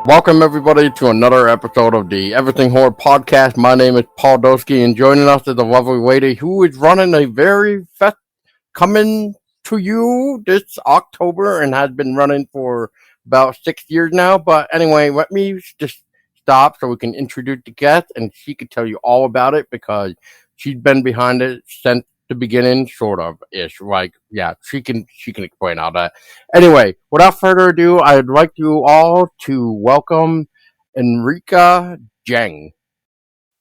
Welcome everybody to another episode of the Everything Horror Podcast. My name is Paul Doski, and joining us is a lovely lady who is running a very fest coming to you this October and has been running for about 6 years now. But anyway, let me just stop so we can introduce the guest, and she can tell you all about it because she's been behind it since the beginning, sort of ish. Like, yeah, she can explain all that. Anyway, without further ado, I'd like you all to welcome Enrica Jang.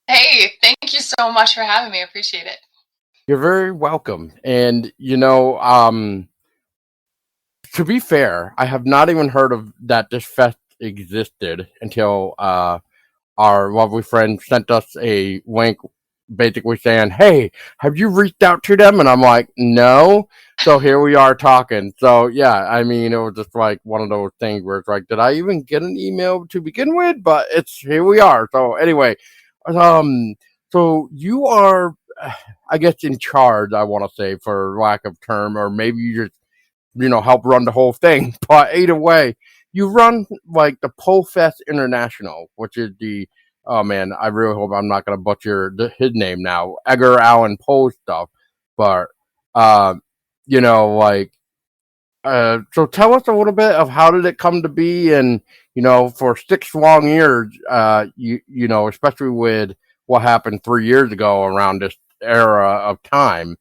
Hey, thank you so much for having me. I appreciate it. You're very welcome. And to be fair, I have not even heard of that this fest existed until our lovely friend sent us a link basically saying, "Hey, have you reached out to them?" And I'm like, "No." So here we are talking. So yeah, I mean, it was just like one of those things where it's like, did I even get an email to begin with? But it's here we are. So anyway, um, so you are, I guess, in charge. I want to say, for lack of term, or maybe you just help run the whole thing. But either way, you run like the Poe Fest International, which is the oh man, I really hope I'm not gonna butcher his name now, Edgar Allan Poe stuff. But uh, like so tell us a little bit of how did it come to be, and for 6 long years, especially with what happened 3 years ago around this era of time.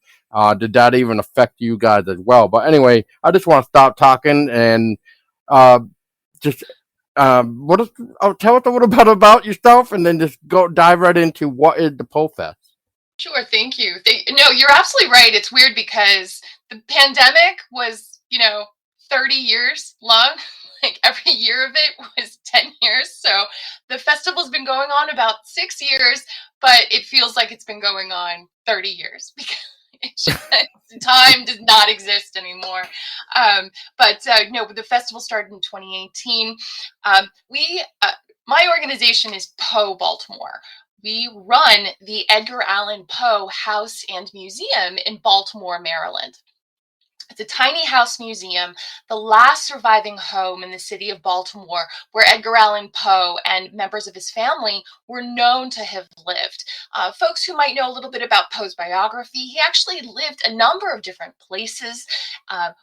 Did that even affect you guys as well? But anyway, I just want to stop talking and uh, just what is, tell us a little bit about yourself, and then just go dive right into what is the Poe Fest. Sure, thank you. No, you're absolutely right. It's weird because the pandemic was, 30 years long. Like every year of it was 10 years. So the festival's been going on about 6 years, but it feels like it's been going on 30 years because it's just, time does not exist anymore. No, the festival started in 2018. My organization is Poe Baltimore. We run the Edgar Allan Poe House and Museum in Baltimore, Maryland. It's a tiny house museum, the last surviving home in the city of Baltimore, where Edgar Allan Poe and members of his family were known to have lived. Folks who might know a little bit about Poe's biography, he actually lived a number of different places,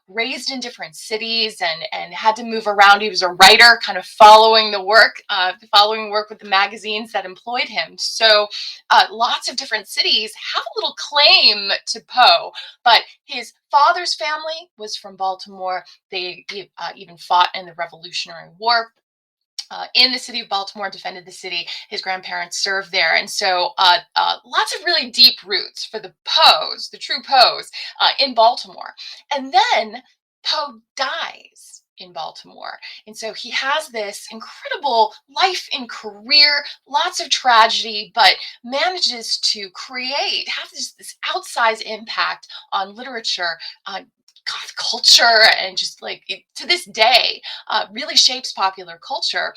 raised in different cities, and had to move around. He was a writer, kind of following work with the magazines that employed him. So lots of different cities have a little claim to Poe, but his father's family was from Baltimore. They even fought in the Revolutionary War. In the city of Baltimore, defended the city. His grandparents served there. And so lots of really deep roots for the Poes, the true Poes, in Baltimore. And then Poe dies in Baltimore. And so he has this incredible life and career, lots of tragedy, but manages to have this outsized impact on literature, culture, and just like to this day, really shapes popular culture.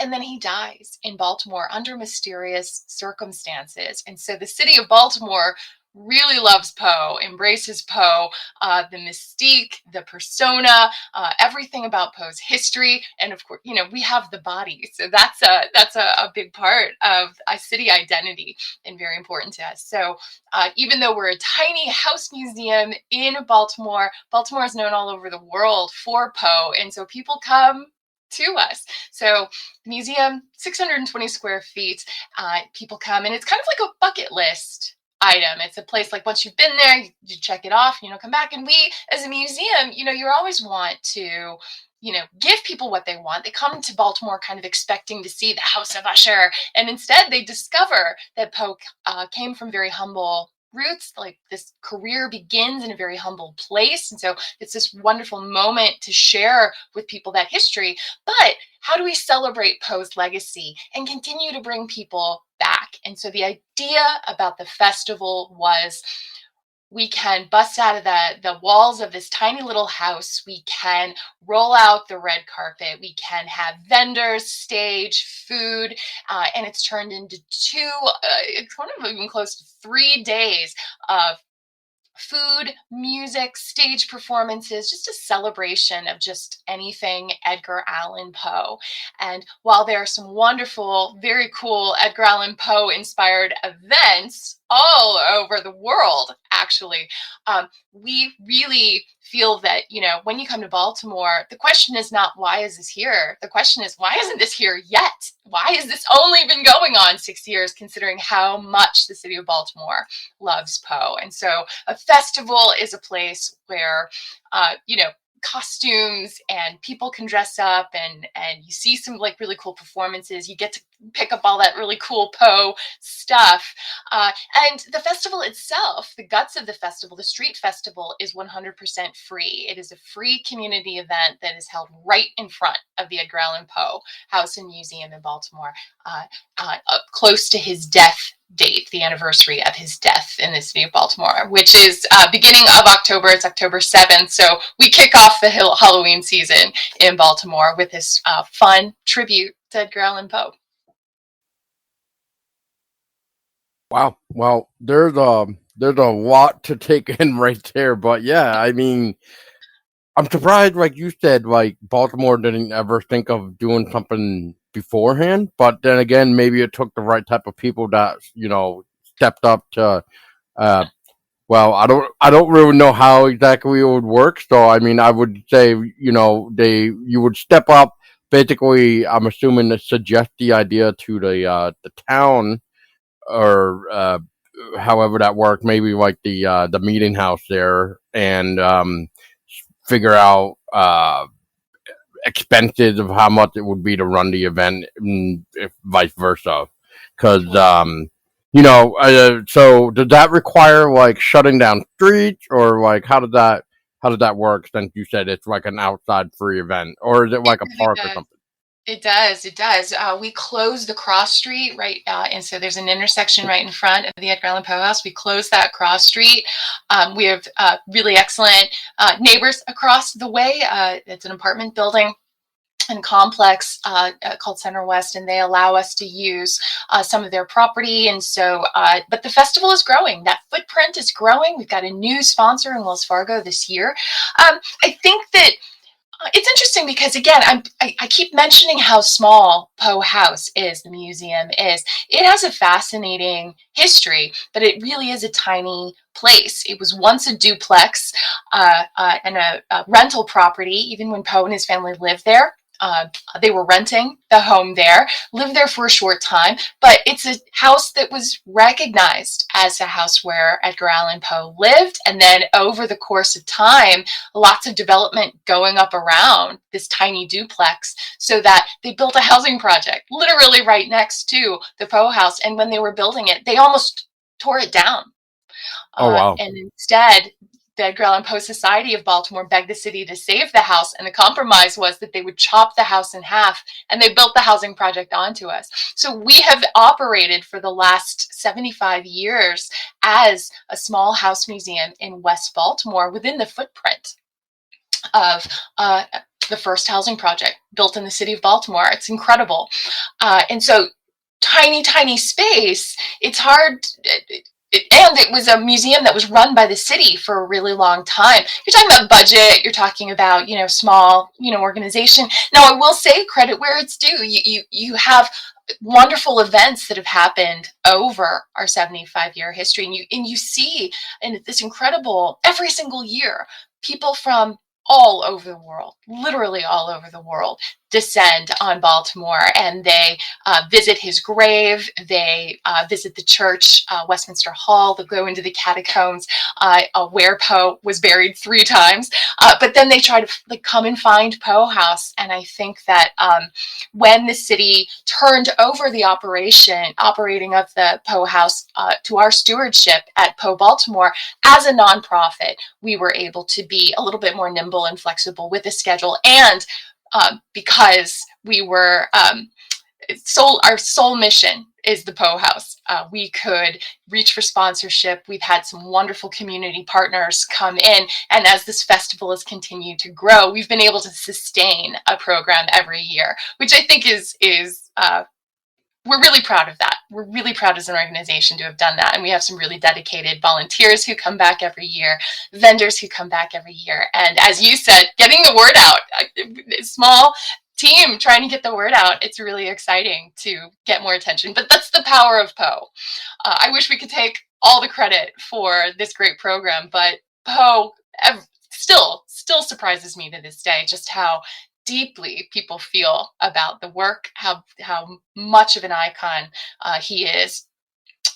And then he dies in Baltimore under mysterious circumstances. And so the city of Baltimore really loves Poe, embraces Poe, the mystique, the persona, everything about Poe's history, and of course, we have the body. So that's a big part of a city identity and very important to us. So even though we're a tiny house museum in Baltimore, Baltimore is known all over the world for Poe, and so people come to us. So the museum, 620 square feet. People come, and it's kind of like a bucket list item. It's a place like once you've been there, you check it off, come back. And we, as a museum, you always want to give people what they want. They come to Baltimore kind of expecting to see the House of Usher, and instead they discover that Poe came from very humble roots. Like, this career begins in a very humble place, and so it's this wonderful moment to share with people that history. But how do we celebrate Poe's legacy and continue to bring people back? And so the idea about the festival was, we can bust out of the walls of this tiny little house. We can roll out the red carpet. We can have vendors, stage, food, and it's turned into it's kind of even close to 3 days of food, music, stage performances, just a celebration of just anything Edgar Allan Poe. And while there are some wonderful, very cool Edgar Allan Poe inspired events all over the world, actually, we really feel that, when you come to Baltimore, the question is not why is this here? The question is why isn't this here yet? Why has this only been going on 6 years, considering how much the city of Baltimore loves Poe? And so a festival is a place where, costumes and people can dress up, and you see some like really cool performances. You get to pick up all that really cool Poe stuff. And the festival itself, the guts of the festival, the street festival, is 100% free. It is a free community event that is held right in front of the Edgar Allan Poe House and Museum in Baltimore, close to his death date, the anniversary of his death in the city of Baltimore, which is beginning of October. It's October 7th. So we kick off the Halloween season in Baltimore with this fun tribute to Edgar Allan Poe. Wow. Well, there's a lot to take in right there, but yeah, I mean, I'm surprised, like you said, like Baltimore didn't ever think of doing something beforehand. But then again, maybe it took the right type of people that stepped up to. Uh, well, I don't really know how exactly it would work. So I mean, I would say you would step up. Basically, I'm assuming to suggest the idea to the town or however that worked. Maybe like the meeting house there, and figure out expenses of how much it would be to run the event, and if vice versa. Because so does that require like shutting down streets, or like how does that work? Since you said it's like an outside free event, or is it It like a really park or does. something? It does. It does. We close the cross street, right, and so there's an intersection right in front of the Edgar Allan Poe House. We close that cross street. We have really excellent neighbors across the way. It's an apartment building and complex called Center West, and they allow us to use some of their property. And so, but the festival is growing. That footprint is growing. We've got a new sponsor in Wells Fargo this year. I think that it's interesting because again, I keep mentioning how small Poe House is, the museum is. It has a fascinating history, but it really is a tiny place. It was once a duplex and a rental property, even when Poe and his family lived there. They were renting the home there, lived there for a short time, but it's a house that was recognized as a house where Edgar Allan Poe lived. And then over the course of time, lots of development going up around this tiny duplex, so that they built a housing project literally right next to the Poe House. And when they were building it, they almost tore it down. Oh wow. And instead, the Edgar Allan Poe Society of Baltimore begged the city to save the house, and the compromise was that they would chop the house in half, and they built the housing project onto us. So we have operated for the last 75 years as a small house museum in West Baltimore within the footprint of the first housing project built in the city of Baltimore. It's incredible. And so tiny, tiny space, it's hard. And it was a museum that was run by the city for a really long time. You're talking about budget, you're talking about, small, organization. Now, I will say credit where it's due. You have wonderful events that have happened over our 75-year history. And you see in this incredible, every single year, people from all over the world, literally all over the world, descend on Baltimore, and they visit his grave. They visit the church, Westminster Hall. They go into the catacombs where Poe was buried 3 times. But then they try to come and find Poe House. And I think that when the city turned over the operating of the Poe House to our stewardship at Poe Baltimore as a nonprofit, we were able to be a little bit more nimble and flexible with the schedule. And because we were our sole mission is the Poe House. We could reach for sponsorship. We've had some wonderful community partners come in, and as this festival has continued to grow, we've been able to sustain a program every year, which I think is we're really proud of that. We're really proud as an organization to have done that. And we have some really dedicated volunteers who come back every year, vendors who come back every year. And as you said, getting the word out, a small team trying to get the word out. It's really exciting to get more attention. But that's the power of Poe. I wish we could take all the credit for this great program, but Poe still surprises me to this day just how deeply people feel about the work, how much of an icon he is,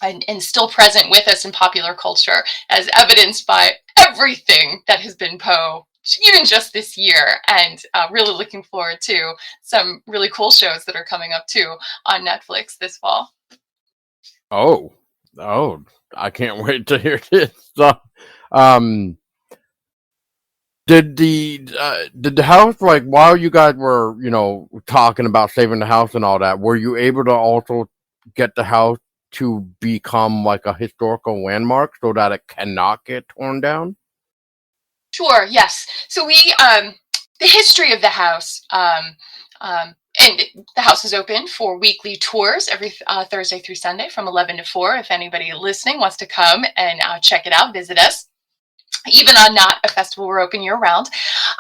and still present with us in popular culture, as evidenced by everything that has been Poe, even just this year. And really looking forward to some really cool shows that are coming up too on Netflix this fall. Oh, oh, I can't wait to hear this. So, um, did the house, like, while you guys were, talking about saving the house and all that, were you able to also get the house to become like a historical landmark so that it cannot get torn down? Sure, yes. So the history of the house, and the house is open for weekly tours every Thursday through Sunday from 11 to 4. If anybody listening wants to come and check it out, visit us. Even on not a festival, we're open year round.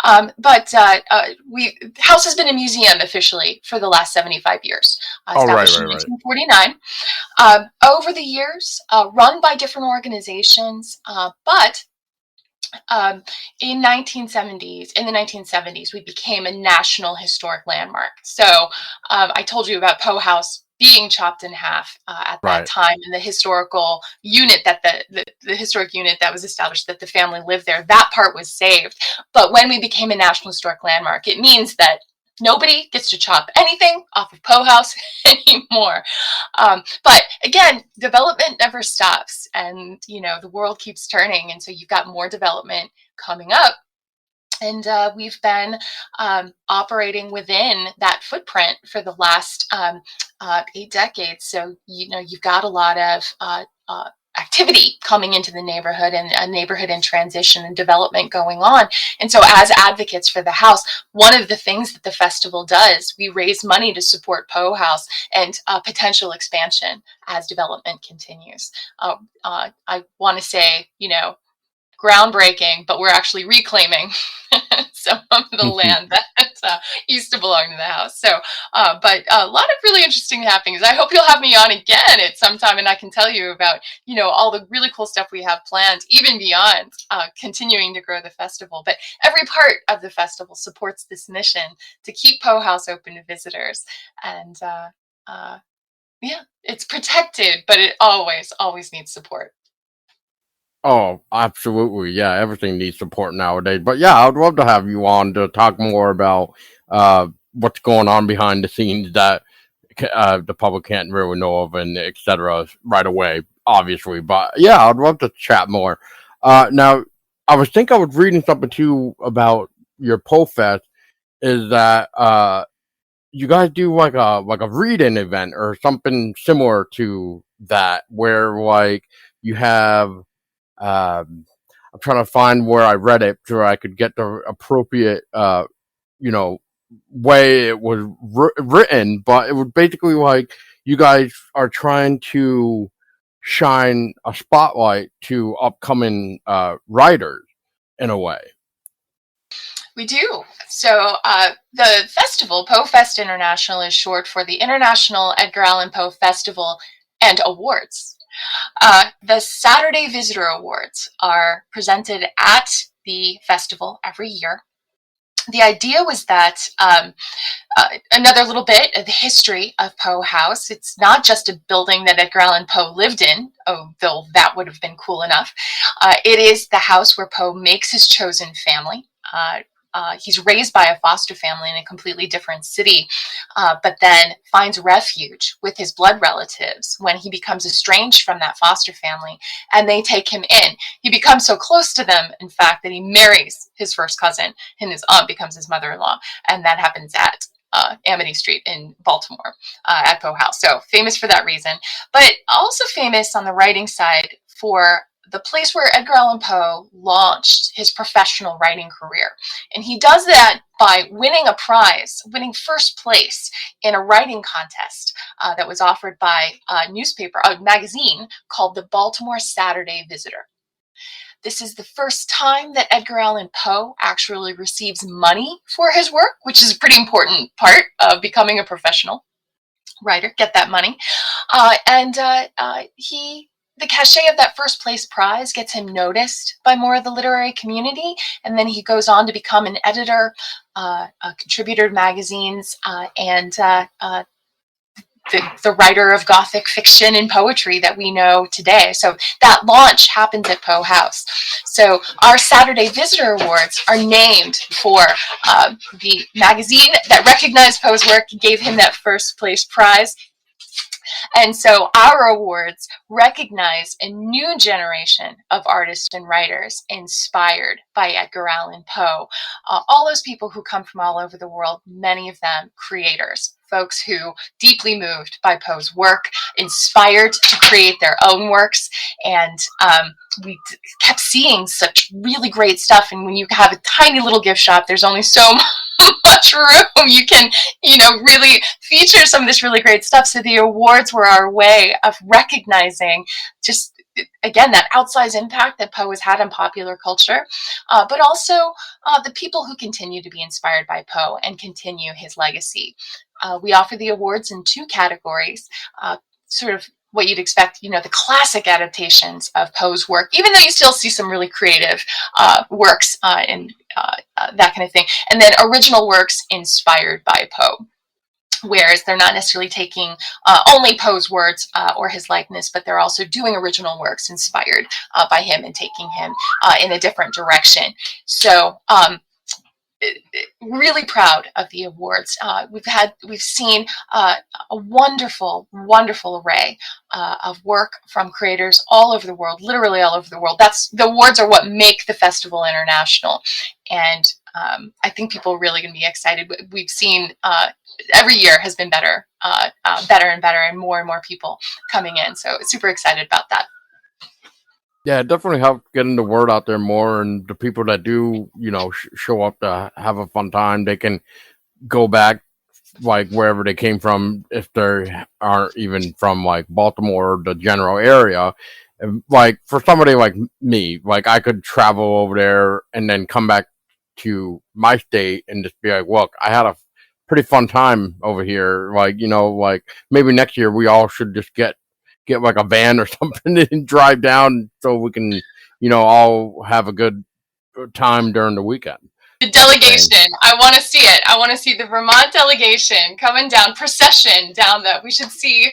But the house has been a museum officially for the last 75 years, Oh, right, established in right, right. 1949. Over the years, run by different organizations, but in the 1970s, we became a national historic landmark. So I told you about Poe House being chopped in half at that Right. time, and the historical unit that the historic unit that was established, that the family lived there, that part was saved. But when we became a national historic landmark, it means that nobody gets to chop anything off of Poe House anymore. But again, development never stops, and the world keeps turning, and so you've got more development coming up. And we've been operating within that footprint for the last 8 decades. So you've got a lot of activity coming into the neighborhood, and a neighborhood in transition and development going on. And so as advocates for the house, one of the things that the festival does, we raise money to support Poe House and potential expansion as development continues. I want to say, groundbreaking, but we're actually reclaiming some of the land that used to belong to the house. So, but a lot of really interesting happenings. I hope you'll have me on again at some time, and I can tell you about, all the really cool stuff we have planned, even beyond continuing to grow the festival. But every part of the festival supports this mission to keep Poe House open to visitors. And yeah, it's protected, but it always needs support. Oh, absolutely. Yeah, everything needs support nowadays. But yeah, I'd love to have you on to talk more about what's going on behind the scenes that the public can't really know of, and etc. right away, obviously. But yeah, I'd love to chat more. Now, I was reading something too about your Poe Fest. Is that you guys do like a read-in event or something similar to that, where like you have I'm trying to find where I read it so I could get the appropriate, you know, way it was written, but it was basically like you guys are trying to shine a spotlight to upcoming writers in a way. We do. So the festival, Poe Fest International, is short for the International Edgar Allan Poe Festival and Awards. The Saturday Visitor Awards are presented at the festival every year. The idea was that another little bit of the history of Poe House. It's not just a building that Edgar Allan Poe lived in, though that would have been cool enough. It is the house where Poe makes his chosen family. He's raised by a foster family in a completely different city, but then finds refuge with his blood relatives when he becomes estranged from that foster family, and they take him in. He becomes so close to them, in fact, that he marries his first cousin, and his aunt becomes his mother-in-law, and that happens at Amity Street in Baltimore at Poe House. So famous for that reason, but also famous on the writing side for the place where Edgar Allan Poe launched his professional writing career. And he does that by winning a prize, winning first place in a writing contest that was offered by a magazine called the Baltimore Saturday Visitor. This is the first time that Edgar Allan Poe actually receives money for his work, which is a pretty important part of becoming a professional writer. Get that money. The cachet of that first place prize gets him noticed by more of the literary community, and then he goes on to become an editor, a contributor to magazines, and the writer of Gothic fiction and poetry that we know today. So that launch happens at Poe House. So our Saturday Visitor Awards are named for the magazine that recognized Poe's work and gave him that first place prize. And so our awards recognize a new generation of artists and writers inspired by Edgar Allan Poe. All those people who come from all over the world, many of them creators, folks who deeply moved by Poe's work, inspired to create their own works. And we kept seeing such really great stuff. And when you have a tiny little gift shop, there's only so much room you can, really feature some of this really great stuff. So the awards were our way of recognizing just, again, that outsized impact that Poe has had on popular culture, but also the people who continue to be inspired by Poe and continue his legacy. We offer the awards in two categories, sort of what you'd expect, the classic adaptations of Poe's work, even though you still see some really creative works and that kind of thing. And then original works inspired by Poe, whereas they're not necessarily taking only Poe's words or his likeness, but they're also doing original works inspired by him and taking him in a different direction. So really proud of the awards. We've seen a wonderful array of work from creators all over the world, literally all over the world. The awards are what make the festival international, and I think people are really going to be excited. We've seen every year has been better and better, and more people coming in. So super excited about that. Yeah, it definitely helps getting the word out there more, and the people that do, show up to have a fun time, they can go back like wherever they came from if they aren't even from like Baltimore or the general area. And, like for somebody like me, like I could travel over there and then come back to my state and just be like, look, I had a pretty fun time over here. Like, like maybe next year we all should just get like a van or something and drive down so we can, all have a good time during the weekend. The delegation. I want to see it. I want to see the Vermont delegation coming down, procession down we should see.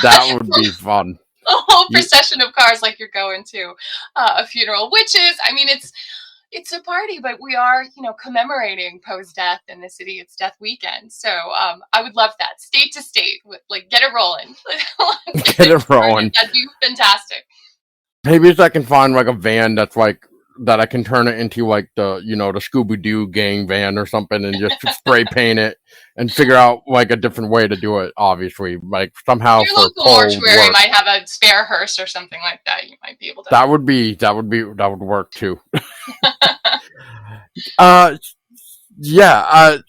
That would be fun. A whole procession of cars like you're going to a funeral, which is, it's a party, but we are, commemorating Poe's death in the city. It's Death Weekend. So I would love that. State to state, get it rolling. Get it rolling. That'd be fantastic. Maybe if I can find like a van that's like, that I can turn it into like the, the Scooby-Doo gang van or something and just spray paint it and figure out like a different way to do it, obviously. Like somehow your local mortuary might have a spare hearse or something like that. You might be able to. That would work too.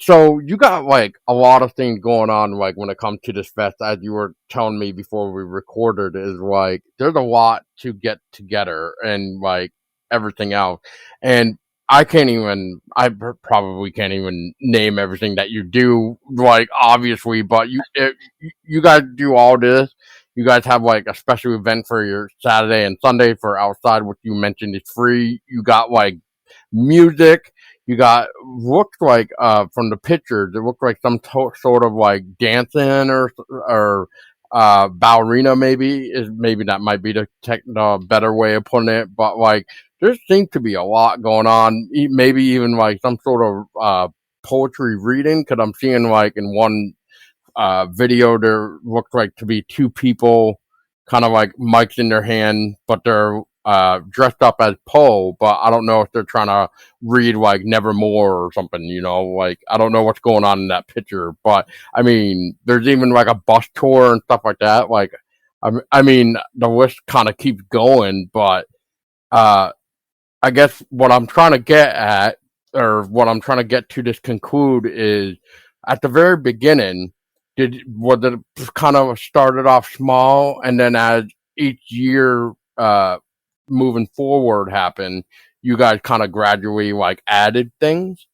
So you got like a lot of things going on, like when it comes to this fest, as you were telling me before we recorded, is like there's a lot to get together and like everything else. And I probably can't even name everything that you do, like obviously, but you guys do all this. You guys have like a special event for your Saturday and Sunday for outside, which you mentioned is free. You got like music. You got, looked like, from the pictures, it looked like some sort of like dancing or ballerina maybe that might be the better way of putting it. But like, there seems to be a lot going on. Maybe even like some sort of poetry reading, because I'm seeing like in one video there looks like to be two people, kind of like mics in their hand, but they're dressed up as Poe, but I don't know if they're trying to read like Nevermore or something, like I don't know what's going on in that picture. But I mean, there's even like a bus tour and stuff like that. Like, I mean, the list kind of keeps going, but uh, I guess what I'm trying to get at, or what I'm trying to get to this conclude is, at the very beginning, was it kind of started off small, and then as each year moving forward happened, you guys kind of gradually like added things?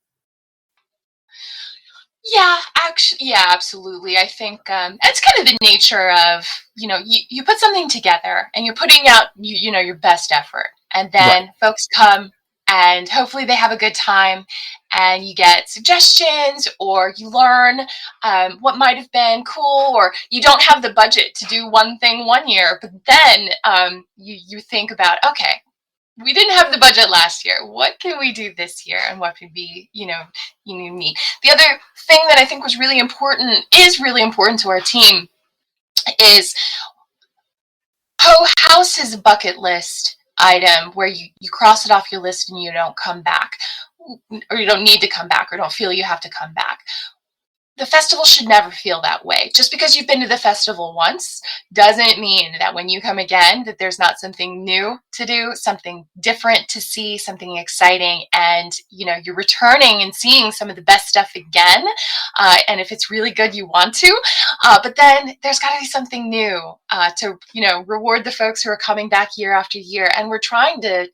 Yeah, actually, yeah, absolutely. I think it's kind of the nature of, you put something together and you're putting out, your best effort. And Right. then folks come and hopefully they have a good time and you get suggestions or you learn what might have been cool, or you don't have the budget to do one thing one year, but then you think about, okay, we didn't have the budget last year. What can we do this year, and what could be, neat? The other thing that I think is really important to our team is Poe House is a bucket list item where you cross it off your list and you don't come back, or you don't need to come back, or don't feel you have to come back. The festival should never feel that way. Just because you've been to the festival once doesn't mean that when you come again that there's not something new to do, something different to see, something exciting, and you're returning and seeing some of the best stuff again. And if it's really good, you want to. But then there's got to be something new to reward the folks who are coming back year after year. And we're trying to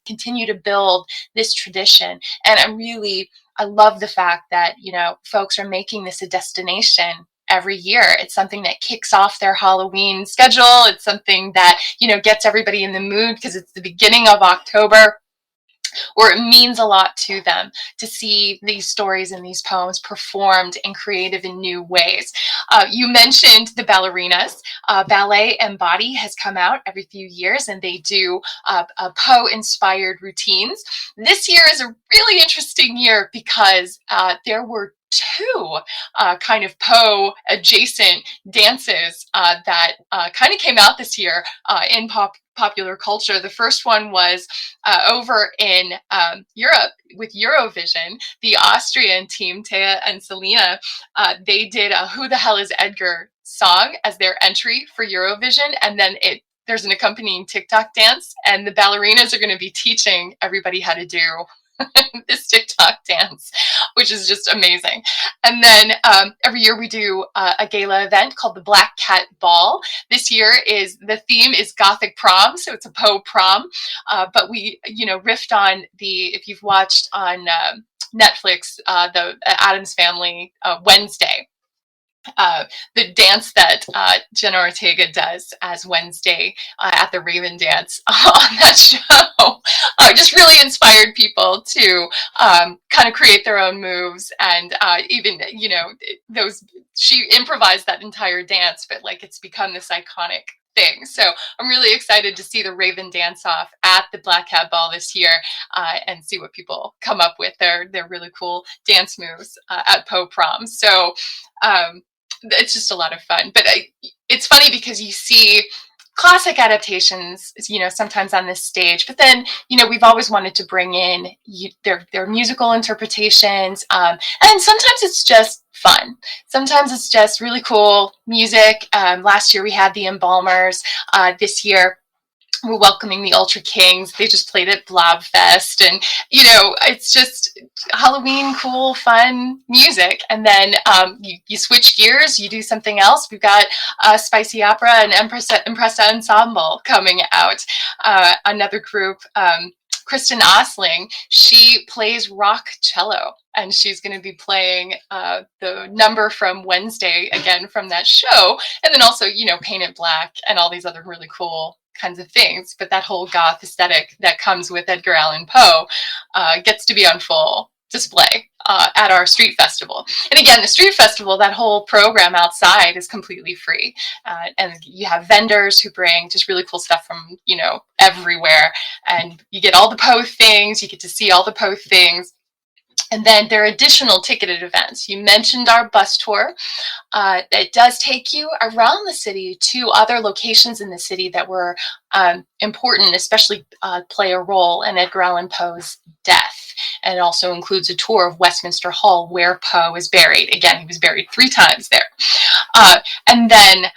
continue to build this tradition. And I love the fact that, folks are making this a destination every year. It's something that kicks off their Halloween schedule. It's something that, gets everybody in the mood because it's the beginning of October, or it means a lot to them to see these stories and these poems performed in creative and new ways. You mentioned the ballerinas. Ballet Embody has come out every few years, and they do Poe-inspired routines. This year is a really interesting year because there were two kind of Poe adjacent dances that kind of came out this year in popular culture. The first one was over in Europe with Eurovision. The Austrian team, Thea and Selena, they did a Who the Hell is Edgar song as their entry for Eurovision. And then there's an accompanying TikTok dance, and the ballerinas are going to be teaching everybody how to do this TikTok dance, which is just amazing. And then every year we do a gala event called the Black Cat Ball. This year the theme is Gothic prom, so it's a Poe prom. But we, riffed on if you've watched on Netflix, the Addams Family Wednesday. The dance that Jenna Ortega does as Wednesday at the Raven Dance on that show just really inspired people to kind of create their own moves, and even those, she improvised that entire dance, but like it's become this iconic thing. So I'm really excited to see the Raven dance off at the Black Cat Ball this year and see what people come up with. Their really cool dance moves at Poe prom. So it's just a lot of fun. But it's funny because you see classic adaptations, sometimes on this stage, but then, we've always wanted to bring in their musical interpretations. And sometimes it's just fun. Sometimes it's just really cool music. Last year we had the Embalmers. This year we're welcoming the Ultra Kings. They just played at Blobfest, and it's just Halloween, cool, fun music. And then you switch gears, you do something else. We've got Spicy Opera and Impressa Ensemble coming out. Another group, Kristen Osling, she plays rock cello, and she's going to be playing the number from Wednesday again from that show, and then also Paint It Black and all these other really cool kinds of things. But that whole goth aesthetic that comes with Edgar Allan Poe gets to be on full display at our street festival. And again, the street festival, that whole program outside is completely free. And you have vendors who bring just really cool stuff from, everywhere. And you get all the Poe things, you get to see all the Poe things. And then there are additional ticketed events. You mentioned our bus tour. It does take you around the city to other locations in the city that were important, especially play a role in Edgar Allan Poe's death. And it also includes a tour of Westminster Hall, where Poe is buried. Again, he was buried 3 times there. And then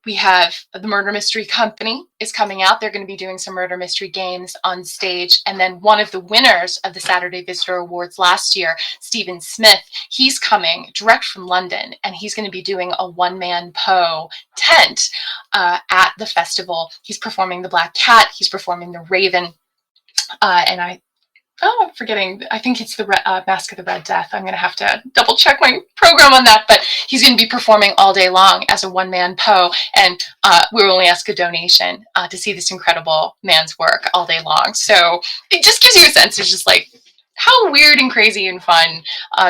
we have the Murder Mystery Company is coming out. They're going to be doing some murder mystery games on stage. And then one of the winners of the Saturday Visitor Awards last year, Stephen Smith, he's coming direct from London, and he's going to be doing a one-man Poe tent at the festival. He's performing the Black Cat. He's performing the Raven. I'm forgetting. I think it's the Mask of the Red Death. I'm going to have to double check my program on that. But he's going to be performing all day long as a one-man Poe. And we will only ask a donation to see this incredible man's work all day long. So it just gives you a sense of just like how weird and crazy and fun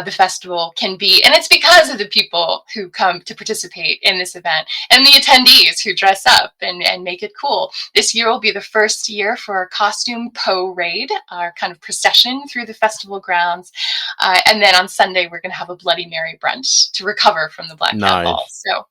the festival can be. And it's because of the people who come to participate in this event and the attendees who dress up and make it cool. This year will be the first year for our costume Poe raid, our kind of procession through the festival grounds. And then on Sunday, we're going to have a Bloody Mary brunch to recover from the Black Cat Ball. So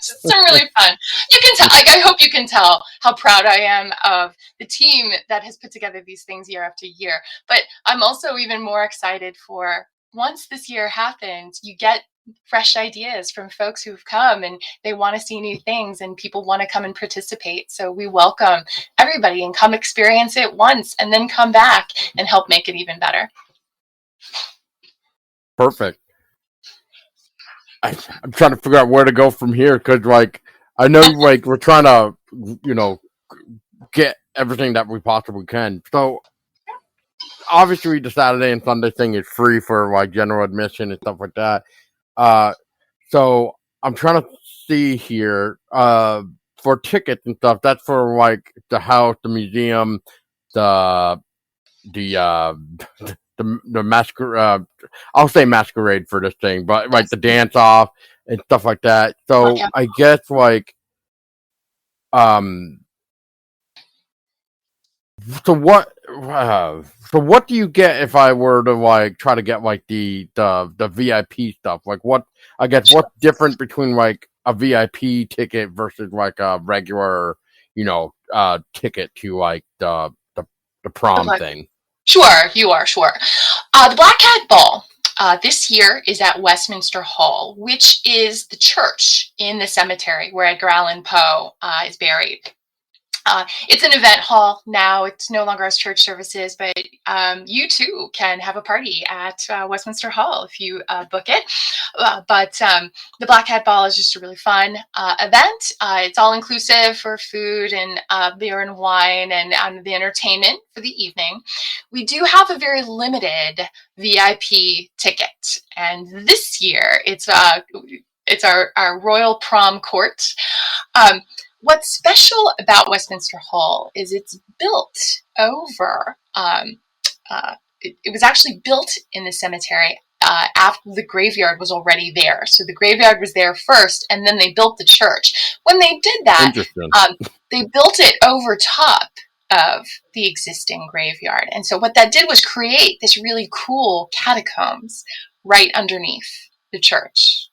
just some really fun. You can tell, like, I hope you can tell how proud I am of the team that has put together these things year after year. But I'm also even more excited for once this year happens, you get fresh ideas from folks who've come and they want to see new things and people want to come and participate. So we welcome everybody and come experience it once and then come back and help make it even better. Perfect. I'm trying to figure out where to go from here because, like, I know, like, we're trying to, you know, get everything that we possibly can. So, obviously, the Saturday and Sunday thing is free for, like, general admission and stuff like that. So, I'm trying to see here, for tickets and stuff, that's for, like, the house, the museum, the masquerade. I'll say masquerade for this thing, but like the dance off and stuff like that. So I guess like so what do you get if I were to like try to get like the VIP stuff? Like what I guess what's different between like a VIP ticket versus like a regular, you know, ticket to like the prom thing? Sure, you are, sure. The Black Cat Ball this year is at Westminster Hall, which is the church in the cemetery where Edgar Allan Poe is buried. It's an event hall now. It's no longer as church services, but you too can have a party at Westminster Hall if you book it. But the Black Hat Ball is just a really fun event. It's all inclusive for food and beer and wine and the entertainment for the evening. We do have a very limited VIP ticket, and this year it's our Royal Prom Court. What's special about Westminster Hall is it's built over, it was actually built in the cemetery after the graveyard was already there. So the graveyard was there first, and then they built the church. When they did that, they built it over top of the existing graveyard. And so what that did was create this really cool catacombs right underneath the church.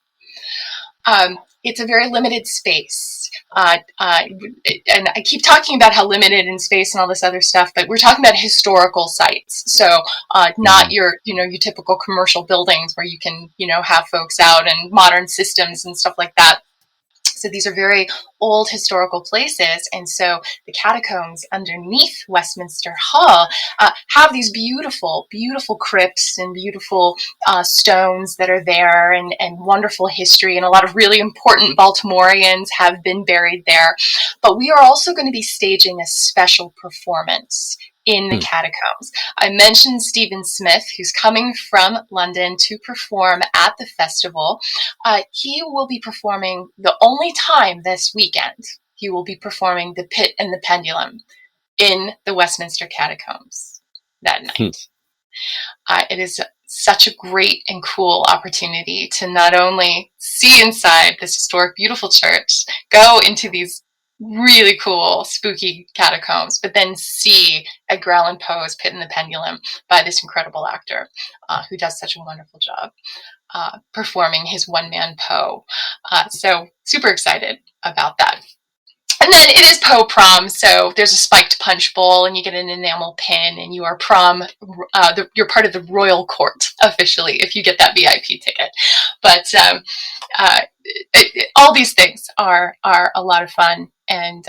It's a very limited space. And I keep talking about how limited in space and all this other stuff, but we're talking about historical sites. So not your typical commercial buildings where you can, have folks out and modern systems and stuff like that. So these are very old historical places. And so the catacombs underneath Westminster Hall have these beautiful, beautiful crypts and beautiful stones that are there and wonderful history. And a lot of really important Baltimoreans have been buried there. But we are also going to be staging a special performance in the catacombs. I mentioned Stephen Smith, who's coming from London to perform at the festival. He will be performing the only time this weekend. He will be performing The Pit and the Pendulum in the Westminster Catacombs that night. It is such a great and cool opportunity to not only see inside this historic, beautiful church, go into these really cool, spooky catacombs, but then see Edgar Allan Poe's Pit and the Pendulum by this incredible actor who does such a wonderful job performing his one-man Poe. So super excited about that. And then it is Poe prom, so there's a spiked punch bowl, and you get an enamel pin, and you are prom. You're part of the royal court officially if you get that VIP ticket. But uh, all these things are a lot of fun, and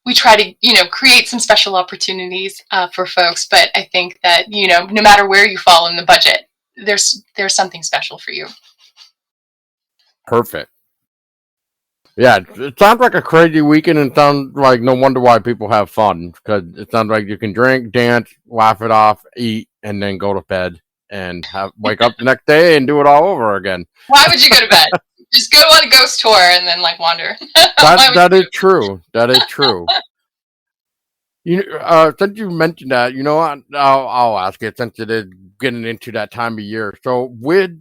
we try to create some special opportunities for folks. But I think that no matter where you fall in the budget, there's something special for you. Perfect. Yeah, it sounds like a crazy weekend, and sounds like no wonder why people have fun, because it sounds like you can drink, dance, laugh it off, eat, and then go to bed and wake up the next day and do it all over again. Why would you go to bed? Just go on a ghost tour and then wander. That is true. That is true. Since you mentioned that, I'll ask it, since it is getting into that time of year. So with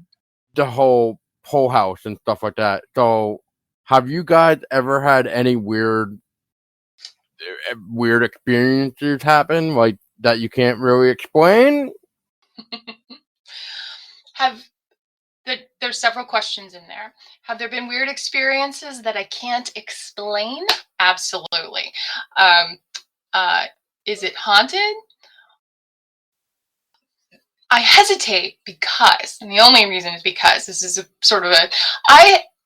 the whole Poe house and stuff like that, so have you guys ever had any weird experiences happen, like that you can't really explain? There's several questions in there. Have there been weird experiences that I can't explain? Absolutely. Is it haunted? I hesitate because, and the only reason is because this is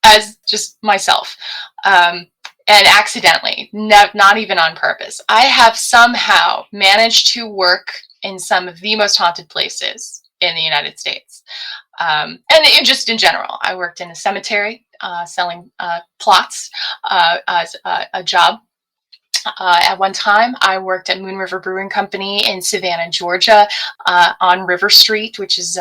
as just myself, and accidentally, not even on purpose, I have somehow managed to work in some of the most haunted places in the United States. And just in general, I worked in a cemetery selling plots as a job. At one time, I worked at Moon River Brewing Company in Savannah, Georgia, on River Street, which is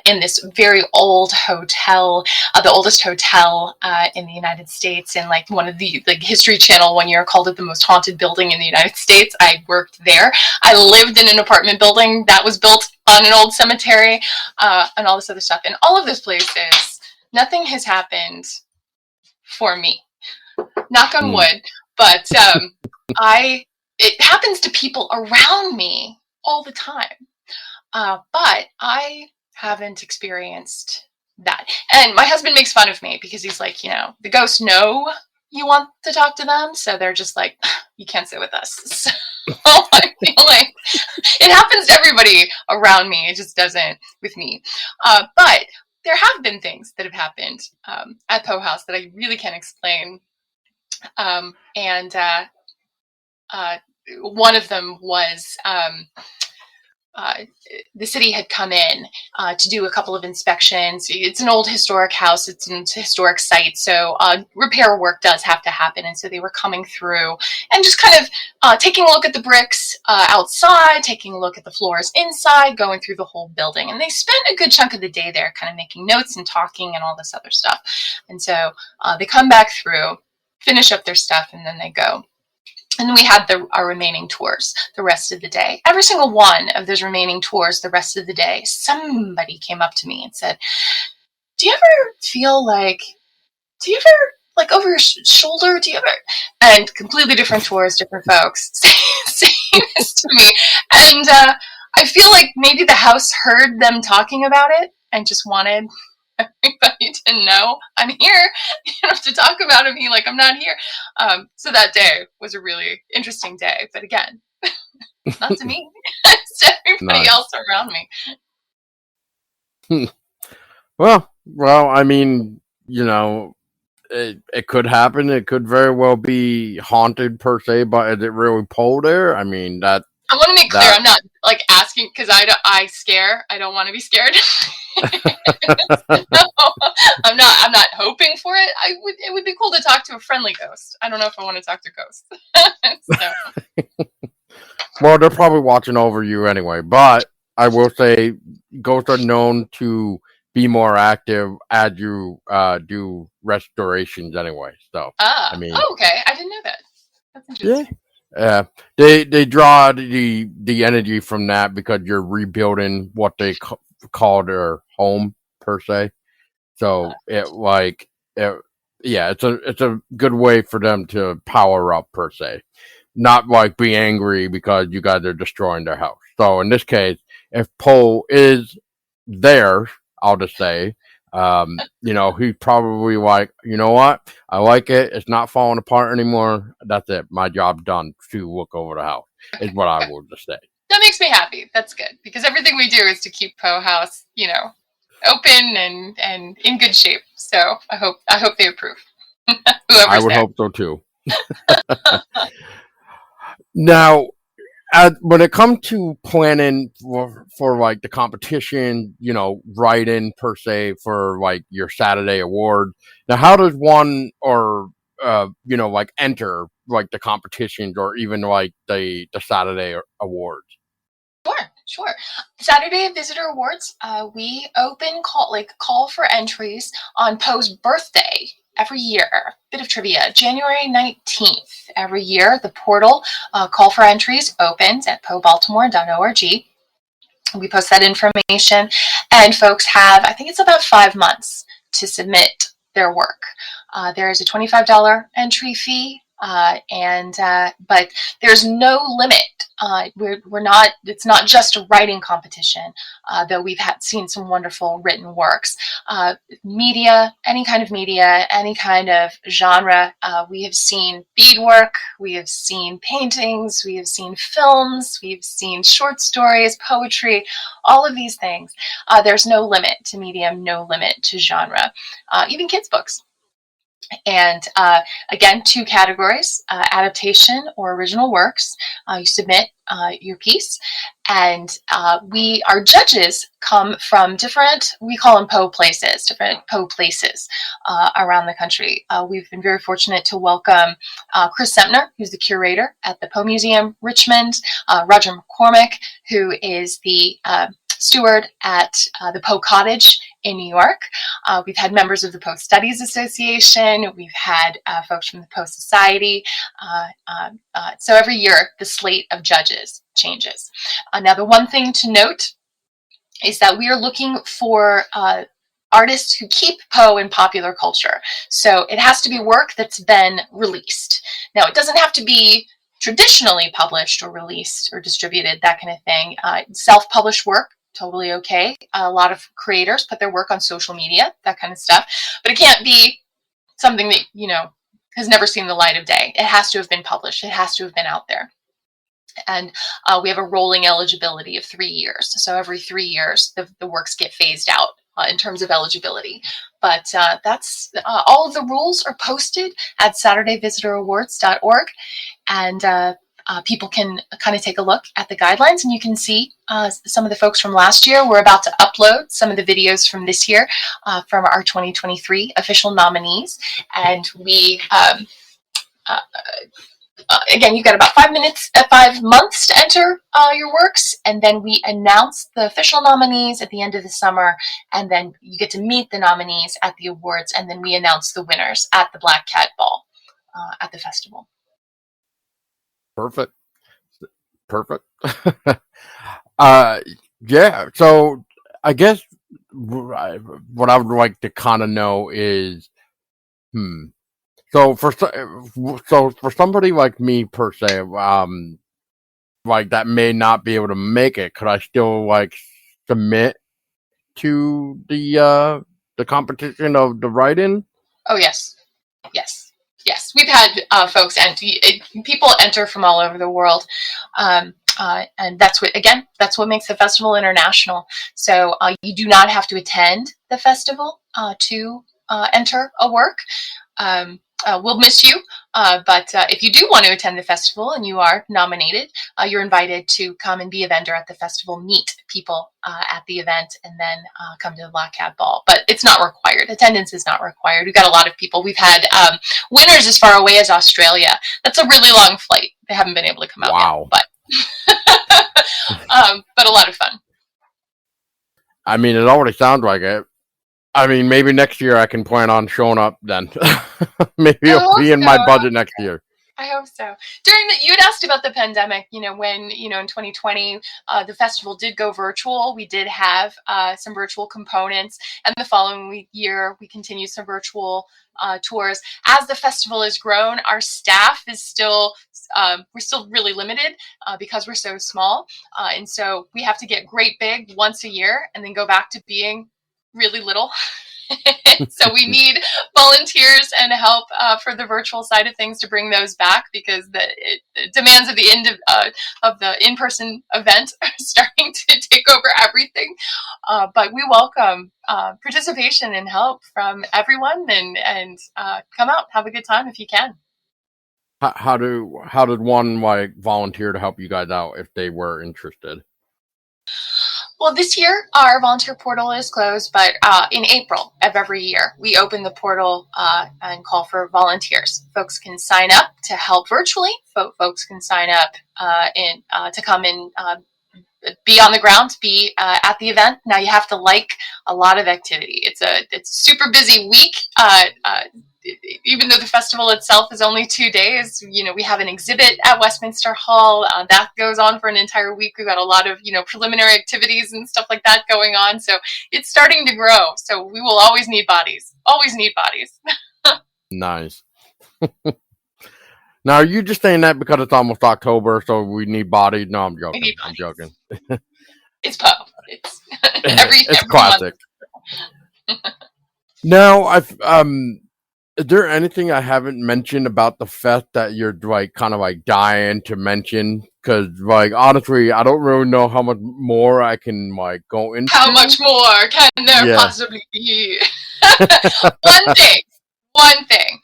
in this very old hotel, the oldest hotel in the United States, and one of the History Channel one year called it the most haunted building in the United States. I worked there. I lived in an apartment building that was built on an old cemetery, and all this other stuff. In all of those places, nothing has happened for me. Knock on wood. But it happens to people around me all the time. But I haven't experienced that. And my husband makes fun of me because he's like, the ghosts know you want to talk to them, so they're just like, you can't sit with us. So I feel like it happens to everybody around me. It just doesn't with me. But there have been things that have happened at Poe House that I really can't explain. And one of them was the city had come in to do a couple of inspections. It's an old historic house. It's a historic site. So repair work does have to happen. And so they were coming through and just kind of taking a look at the bricks outside, taking a look at the floors inside, going through the whole building. And they spent a good chunk of the day there kind of making notes and talking and all this other stuff. And so they come back through, finish up their stuff, and then they go. And then we had our remaining tours the rest of the day. Every single one of those remaining tours the rest of the day, somebody came up to me and said, do you ever over your shoulder, do you ever, and completely different tours, different folks saying this to me. And I feel like maybe the house heard them talking about it and just wanted everybody to know I'm here. You don't have to talk about me like I'm not here. So that day was a really interesting day. But again, not to me. It's to everybody else around me. Well, I mean, it could happen. It could very well be haunted per se, but is it really Poe there? I mean, that. I want to make clear, I'm not asking because I scare. I don't want to be scared. No, I'm not hoping for it. It would be cool to talk to a friendly ghost. I don't know if I want to talk to ghosts. Well, they're probably watching over you anyway. But I will say, ghosts are known to be more active as you do restorations anyway. So I mean, okay, I didn't know that. That's interesting. Yeah. They draw the energy from that because you're rebuilding what they call their home per se. So it's a good way for them to power up per se, not like be angry because you guys are destroying their house. So in this case, if Poe is there, I'll just say He probably like, you know what? I like it. It's not falling apart anymore. That's it. My job's done to look over the house, is what I will just say. That makes me happy. That's good, because everything we do is to keep Poe House, open and in good shape. So I hope they approve. I Whoever's would there. hope so too. Now, when it comes to planning for like the competition, writing per se for like your Saturday award. Now, how does one or like enter like the competitions or even like the Saturday awards? Sure. Saturday Visitor Awards. We open call for entries on Poe's birthday every year. Bit of trivia: January 19th every year. The portal call for entries opens at poebaltimore.org. We post that information, and folks have, I think it's about 5 months to submit their work. There is a $25 entry fee, but there's no limit. We're not. It's not just a writing competition, though we've seen some wonderful written works. Media, any kind of media, any kind of genre. We have seen beadwork, we have seen paintings, we have seen films, we've seen short stories, poetry, all of these things. There's no limit to medium, no limit to genre, even kids' books. And again, 2 categories: adaptation or original works. You submit your piece, and our judges come from different, we call them different Poe places around the country. We've been very fortunate to welcome Chris Sempner, who's the curator at the Poe Museum, Richmond, Roger McCormick, who is the steward at the Poe Cottage in New York. We've had members of the Poe Studies Association. We've had folks from the Poe Society. So every year, the slate of judges changes. Now, the one thing to note is that we are looking for artists who keep Poe in popular culture. So it has to be work that's been released. Now, it doesn't have to be traditionally published or released or distributed, that kind of thing. Self-published work, totally okay. A lot of creators put their work on social media, that kind of stuff. But it can't be something that, has never seen the light of day. It has to have been published. It has to have been out there. And we have a rolling eligibility of 3 years. So every 3 years, the works get phased out in terms of eligibility. But that's all of the rules are posted at SaturdayVisitorAwards.org. And people can kind of take a look at the guidelines, and you can see some of the folks from last year. We're about to upload some of the videos from this year from our 2023 official nominees. And we again, you've got about 5 months to enter your works, and then we announce the official nominees at the end of the summer, and then you get to meet the nominees at the awards, and then we announce the winners at the Black Cat Ball at the festival. Perfect. Yeah. So I guess what I would like to kind of know is, So for somebody like me per se, like that may not be able to make it, could I still like submit to the competition of the write-in? Oh, yes. We've had folks and people enter from all over the world. And that's what makes the festival international. So you do not have to attend the festival to enter a work. We'll miss you, but if you do want to attend the festival and you are nominated, you're invited to come and be a vendor at the festival, meet people at the event, and then come to the Black Cat Ball. But it's not required. Attendance is not required. We've got a lot of people. We've had winners as far away as Australia. That's a really long flight. They haven't been able to come out Wow. yet, but a lot of fun. I mean, it already sounds like it. I mean, maybe next year I can plan on showing up then. Maybe it'll be in my budget next year. I hope so. You had asked about the pandemic, when, in 2020, the festival did go virtual. We did have some virtual components, and the following year we continued some virtual tours. As the festival has grown, our staff is still, we're still really limited because we're so small. And so we have to get great big once a year and then go back to being really little. So we need volunteers and help for the virtual side of things to bring those back, because the demands of the end of the in-person event are starting to take over everything. But we welcome participation and help from everyone, and come out, have a good time if you can. How did one like volunteer to help you guys out if they were interested? Well, this year our volunteer portal is closed, but in April of every year we open the portal and call for volunteers. Folks can sign up to help virtually. Folks can sign up to come and be on the ground, be at the event. Now you have to like a lot of activity. It's a super busy week. Even though the festival itself is only 2 days, we have an exhibit at Westminster Hall that goes on for an entire week. We've got a lot of preliminary activities and stuff like that going on. So it's starting to grow. So we will always need bodies. Always need bodies. Nice. Now, are you just saying that because it's almost October, so we need bodies? No, I'm We joking. need I'm bodies. joking. It's Poe. It's every It's month. classic. Now, is there anything I haven't mentioned about the fest that you're like kind of like dying to mention? Because like honestly, I don't really know how much more I can like go How into. much more can there Yeah. possibly be? One thing. One thing.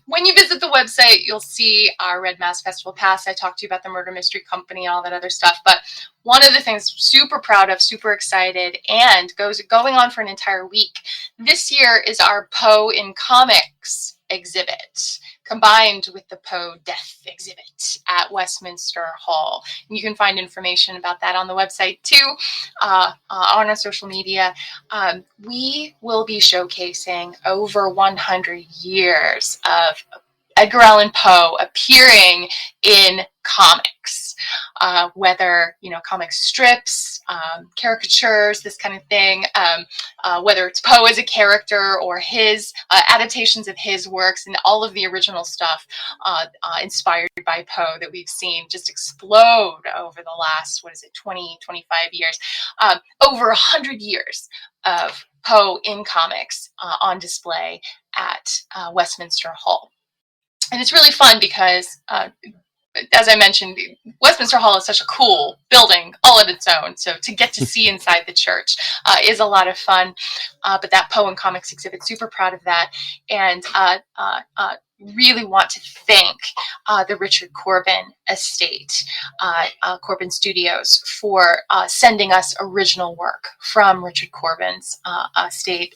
When you visit the website, you'll see our Red Mass Festival Pass. I talked to you about the Murder Mystery Company, all that other stuff. But one of the things super proud of, super excited, and going on for an entire week this year is our Poe in Comics exhibit, combined with the Poe Death exhibit at Westminster Hall. And you can find information about that on the website too, on our social media. We will be showcasing over 100 years of Edgar Allan Poe appearing in comics, whether comic strips, caricatures, this kind of thing. Whether it's Poe as a character or his adaptations of his works, and all of the original stuff inspired by Poe that we've seen just explode over the last 20, 25 years. Over 100 years of Poe in comics on display at Westminster Hall. And it's really fun because, as I mentioned, Westminster Hall is such a cool building all on its own. So to get to see inside the church is a lot of fun. But that Poe and Comics exhibit, super proud of that. And really want to thank the Richard Corbin estate, Corbin Studios, for sending us original work from Richard Corbin's estate,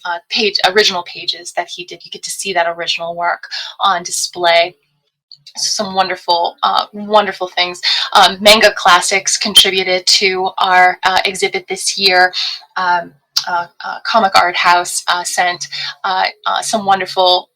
original pages that he did. You get to see that original work on display. Some wonderful, wonderful things. Manga Classics contributed to our exhibit this year. Comic Art House sent some wonderful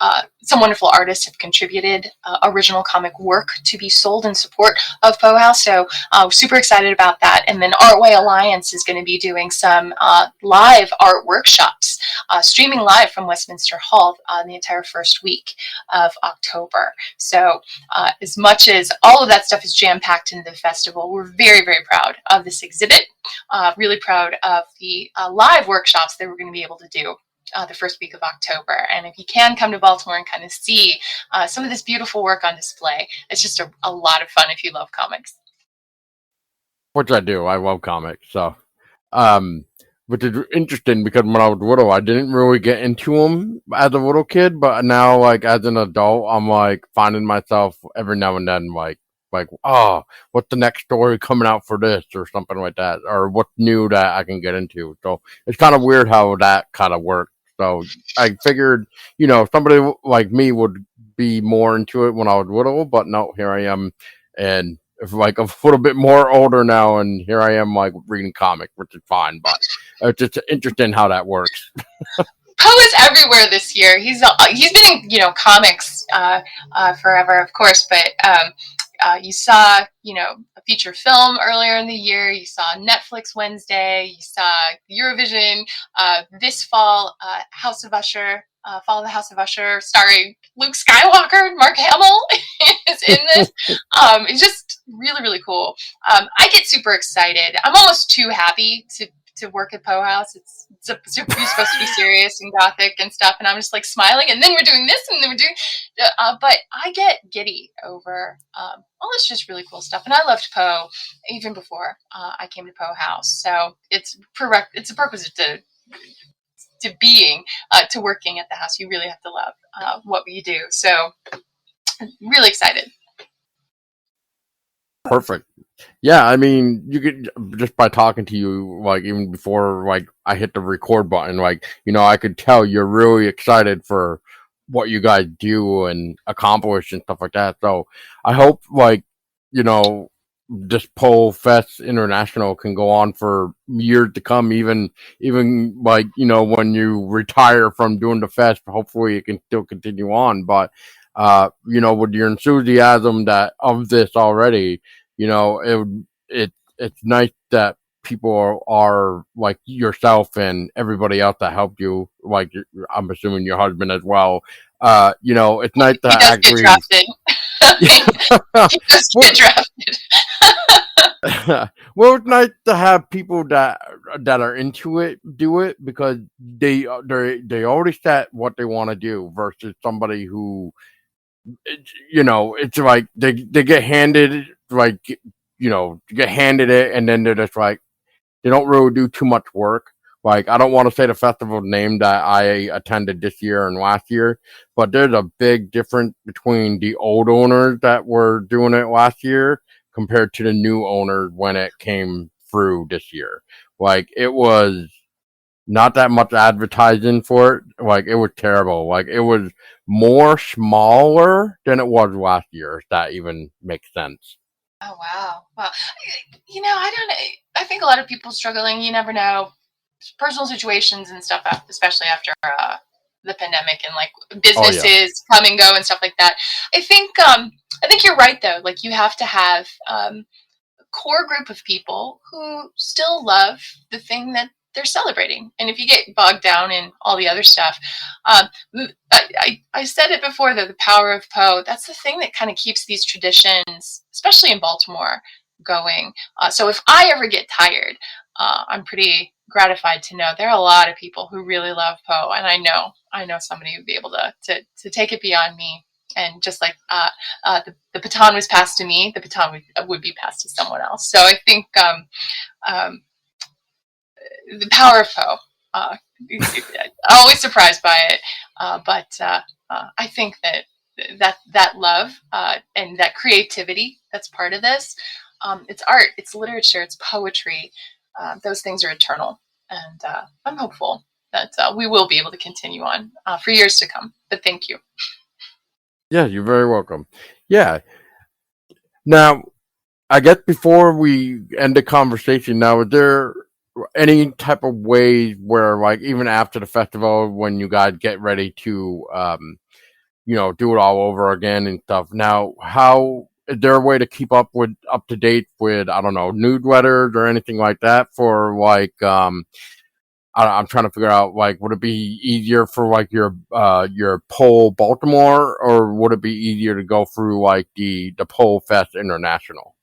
artists have contributed original comic work to be sold in support of Poe House. So we're super excited about that. And then Artway Alliance is going to be doing some live art workshops, streaming live from Westminster Hall the entire first week of October. So as much as all of that stuff is jam-packed into the festival, we're very, very proud of this exhibit. Really proud of the live workshops that we're going to be able to do the first week of October. And if you can come to Baltimore and kind of see some of this beautiful work on display, it's just a lot of fun if you love comics. Which I do. I love comics. So, which is interesting because when I was little, I didn't really get into them as a little kid, but now, like as an adult, I'm like finding myself every now and then, like, oh, what's the next story coming out for this or something like that, or what's new that I can get into. So it's kind of weird how that kind of works. So I figured, somebody like me would be more into it when I was little, but no, here I am, and like a little bit more older now, and here I am like reading comics, which is fine, but it's just interesting how that works. Poe is everywhere this year. He's been in comics forever, of course, but you saw a feature film earlier in the year. You saw Netflix Wednesday. You saw Eurovision this fall. House of Usher. Fall of the House of Usher, starring Luke Skywalker. Mark Hamill is in this. It's just really, really cool. I get super excited. I'm almost too happy to to work at Poe House. You're supposed to be serious and gothic and stuff, and I'm just like smiling, and then we're doing this, and then we're doing. But I get giddy over all this just really cool stuff, and I loved Poe even before I came to Poe House. So it's a prerequisite to being to working at the house. You really have to love what you do. So I'm really excited. Perfect. Yeah, I mean, you could just by talking to you, like even before, like I hit the record button, like I could tell you're really excited for what you guys do and accomplish and stuff like that. So I hope, like, you know, this Poe Fest International can go on for years to come. Even like when you retire from doing the fest, hopefully it can still continue on. But with your enthusiasm that of this already, it's nice that people are like yourself and everybody else that helped you. Like I'm assuming your husband as well. It's nice to He does get actually. drafted. He does well, get drafted. well, it's nice to have people that are into it do it because they already set what they want to do versus somebody who it's like they get handed like get handed it and then they're just like they don't really do too much work. Like I don't want to say the festival name that I attended this year and last year, but there's a big difference between the old owners that were doing it last year compared to the new owners when it came through this year. Like it was not that much advertising for it. Like it was terrible. Like it was more smaller than it was last year. If that even makes sense. Oh wow. Well, I don't know. I think a lot of people struggling. You never know, personal situations and stuff, especially after the pandemic and like Oh yeah. businesses come and go and stuff like that. I think you're right though. Like you have to have core group of people who still love the thing that they're celebrating. And if you get bogged down in all the other stuff, um, I said it before though, the power of Poe, that's the thing that kind of keeps these traditions, especially in Baltimore, going. So if I ever get tired, I'm pretty gratified to know there are a lot of people who really love Poe, and I know somebody who'd be able to take it beyond me. And just like the baton was passed to me, the baton would be passed to someone else. So I think um, the power of Poe. I'm always surprised by it, but I think that love and that creativity that's part of this. It's art, it's literature, it's poetry. Those things are eternal, and I'm hopeful that we will be able to continue on for years to come. But thank you. Yeah, you're very welcome. Yeah. Now, I guess before we end the conversation, now is there any type of ways where, like, even after the festival, when you guys get ready to, do it all over again and stuff? Now, how is there a way to keep up to date with I don't know newsletters or anything like that for like I'm trying to figure out like would it be easier for like your Poe Baltimore or would it be easier to go through like the Poe Fest International?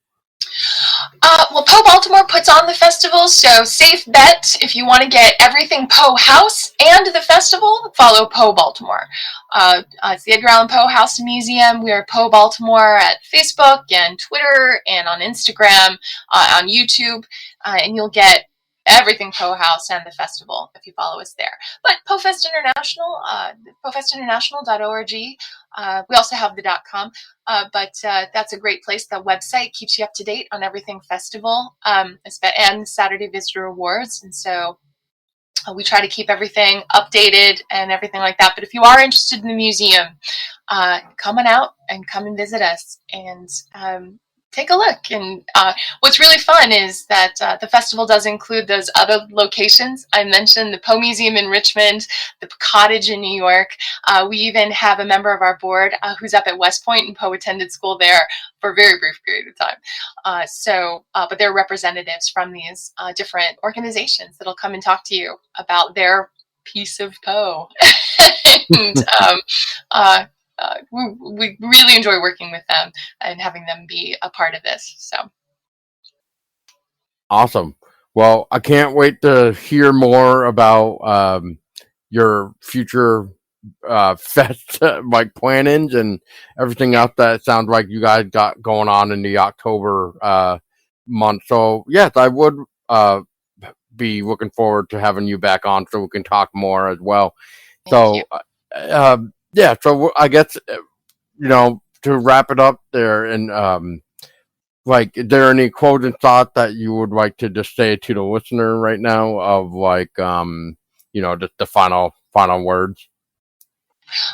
Well, Poe Baltimore puts on the festival, so safe bet if you want to get everything Poe House and the festival, follow Poe Baltimore. It's the Edgar Allan Poe House and Museum. We are Poe Baltimore at Facebook and Twitter and on Instagram, on YouTube, and you'll get everything Poe House and the festival if you follow us there. But Poe Fest International, poefestinternational.org. We also have the .com. But that's a great place. The website keeps you up to date on everything festival and Saturday Visitor Awards. And so we try to keep everything updated and everything like that. But if you are interested in the museum, come on out and come and visit us and take a look. And what's really fun is that the festival does include those other locations. I mentioned the Poe Museum in Richmond, the Cottage in New York. We even have a member of our board who's up at West Point, and Poe attended school there for a very brief period of time. But they're representatives from these different organizations that'll come and talk to you about their piece of Poe. and we really enjoy working with them and having them be a part of this. So Awesome. Well, I can't wait to hear more about your future fest like plannings and everything else that sounds like you guys got going on in the October month. So yes, I would be looking forward to having you back on so we can talk more as well. Thank you. So yeah, so I guess to wrap it up there, and like, is there any closing thought that you would like to just say to the listener right now of like just the final words?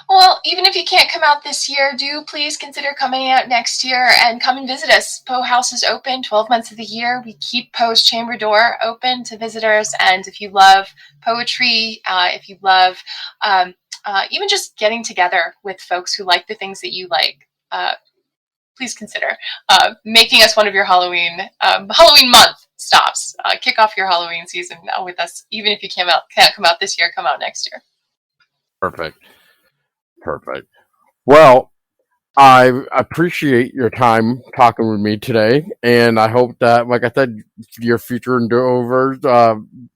Well, even if you can't come out this year, do please consider coming out next year and come and visit us. Poe House is open 12 months of the year. We keep Poe's chamber door open to visitors. And if you love poetry, if you love even just getting together with folks who like the things that you like, please consider making us one of your Halloween month stops. Kick off your Halloween season with us. Even if you can't come out this year, come out next year. Perfect. Perfect. Well, I appreciate your time talking with me today, and I hope that, like I said, your future endeavors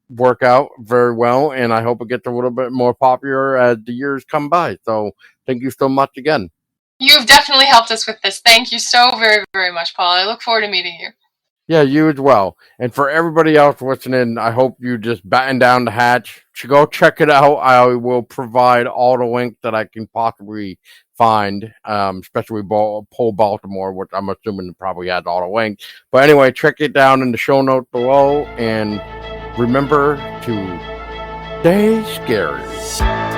work out very well, and I hope it gets a little bit more popular as the years come by. So, thank you so much again. You've definitely helped us with this. Thank you so very, very much, Paul. I look forward to meeting you. Yeah, you as well. And for everybody else listening, I hope you just batten down the hatch. Go check it out. I will provide all the links that I can possibly find, especially Poe Baltimore, which I'm assuming probably has all the links. But anyway, check it down in the show notes below, and remember to stay scary.